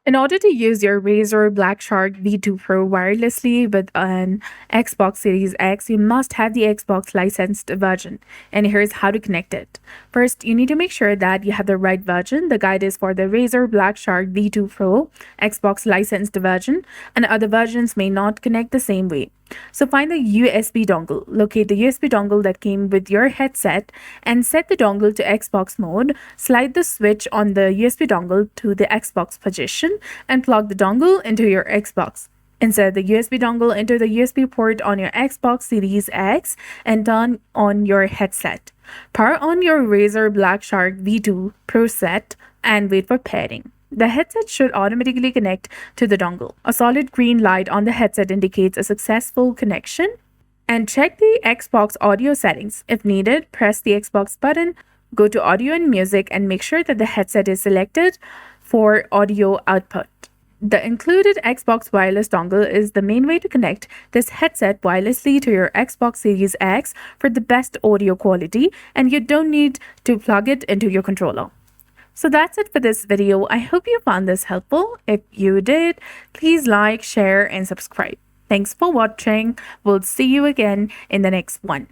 In order to use your Razer BlackShark V2 Pro wirelessly with an Xbox Series X, you must have the Xbox licensed version. And here's how to connect it. First, you need to make sure that you have the right version. The guide is for the Razer BlackShark V2 Pro Xbox licensed version, and other versions may not connect the same way. So find the USB dongle. Locate the USB dongle that came with your headset and set the dongle to Xbox mode. Slide the switch on the USB dongle to the Xbox position and plug the dongle into your Xbox. Insert the USB dongle into the USB port on your Xbox Series X and turn on your headset. Power on your Razer BlackShark V2 Pro set and wait for pairing. The headset should automatically connect to the dongle. A solid green light on the headset indicates a successful connection. And check the Xbox audio settings. If needed, press the Xbox button, go to audio and music, and make sure that the headset is selected for audio output. The included Xbox wireless dongle is the main way to connect this headset wirelessly to your Xbox Series X for the best audio quality, and you don't need to plug it into your controller. So that's it for this video. I hope you found this helpful. If you did, please like, share, and subscribe. Thanks for watching. We'll see you again in the next one.